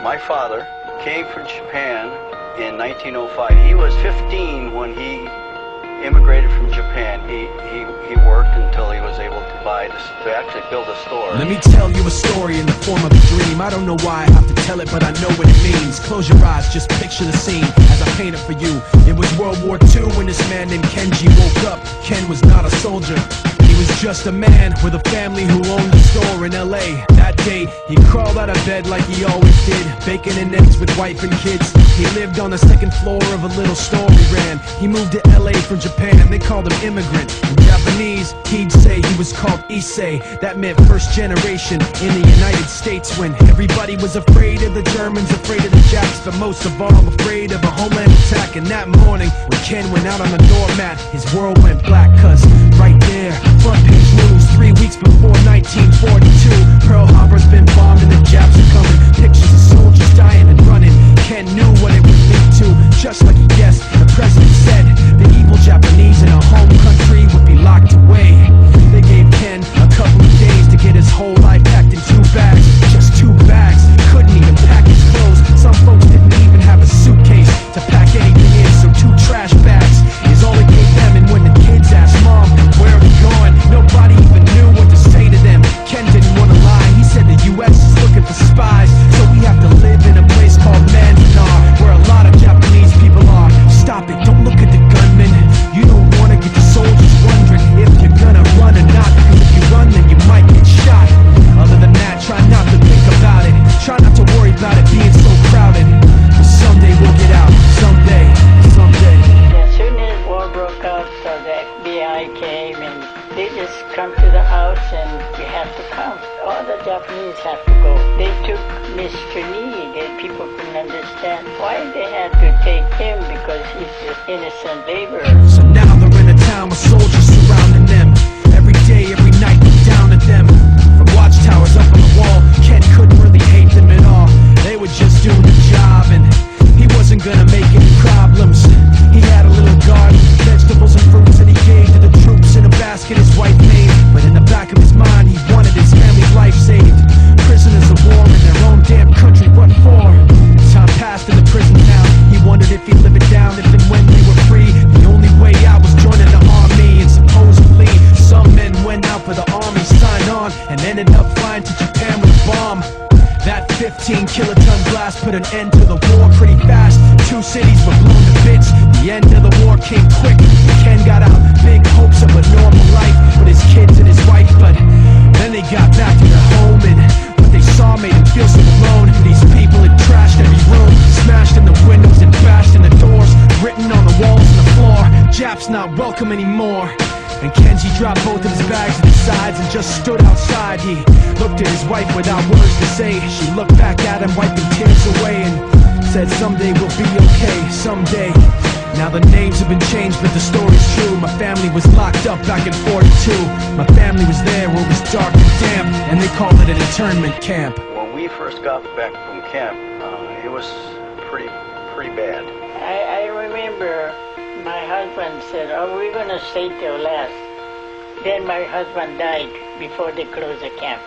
My father came from Japan in 1905. He was 15 when he immigrated from Japan. He worked until he was able to to actually build a store. Let me tell you a story in the form of a dream. I don't know why I have to tell it, but I know what it means. Close your eyes, just picture the scene as I paint it for you. It was World War II when this man named Kenji woke up. Ken was not a soldier. He was just a man with a family who owned a store in LA. That day, he crawled out of bed like he always did, bacon and eggs with wife and kids. He lived on the second floor of a little store he ran. He moved to LA from Japan, they called him immigrant. In Japanese, he'd say he was called Issei. That meant first generation in the United States, when everybody was afraid of the Germans, afraid of the Japs, but most of all afraid of a homeland attack. And that morning, when Ken went out on the doormat, his world went black, cause right there, front page news, 3 weeks before 1942, Pearl Harbor's been bombed and the Japs are coming. Pictures of soldiers dying and running. Ken knew what it would lead to, just like he guessed. The president said the evil Japanese in our home country would be locked away. They gave Ken a couple of days to get his whole life packed in 2 bags. Just 2 bags, couldn't even pack his clothes. Some folks didn't even have a suitcase to pack anything in, so 2 trash bags is all it gave them. And when the kids asked Mom, where are we going, nobody even knew what to say to them. Ken didn't want to lie, he said the US is looking for spies, so we have to live in a place called Minor, where a lot of Japanese people are. Stop it, don't look at the gunmen. You don't want to get the soldiers wondering if you're gonna run or not, because if you run then you might get shot. Other than that, try not to think about it. Try not to worry about it being so crowded. But someday we'll get out. Someday, someday. As soon as war broke out, so the FBI came and they just come to the house and you have to come. All the Japanese have to go. They took Mr. Lee. People couldn't understand why they had to take him, because he's just innocent laborer. So now they're in a town with soldiers surrounding them. Every day, every night, look down at them. From watchtowers up on the wall, Ken couldn't really hate them at all. They were just doing the job, and he wasn't gonna make any problems. He had a little garden, vegetables and fruits that he gave to the troops in a basket his wife made. But in the back of his mind, he wanted his family's life saved. Prisoners of war in their own damn country, what for? Time passed in the prison town. He wondered if he'd live it down if and when they were free. The only way out was joining the army, and supposedly some men went out for the army, signed on, and ended up flying to Japan with a bomb. That 15-kiloton blast put an end to the war pretty fast. 2 cities were blown to bits. The end of the war came quick. Ken got out big hopes of a normal life with his kids and his wife, but then they got back to their home, and what they saw made them feel so alone. These people had trashed every room, smashed in the windows and bashed in the doors, written on the walls and the floor, Japs not welcome anymore. And Kenji dropped both of his bags to the sides and just stood outside. He looked at his wife without words to say. She looked back at him, wiping tears away, and said, someday we'll be okay, someday. Now the names have been changed, but the story's true. My family was locked up back in '42. My family was there where it was dark and damp, and they called it an internment camp. When we first got back from camp, it was pretty bad. I remember my husband said, oh, we're going to stay till last. Then my husband died before they closed the camp.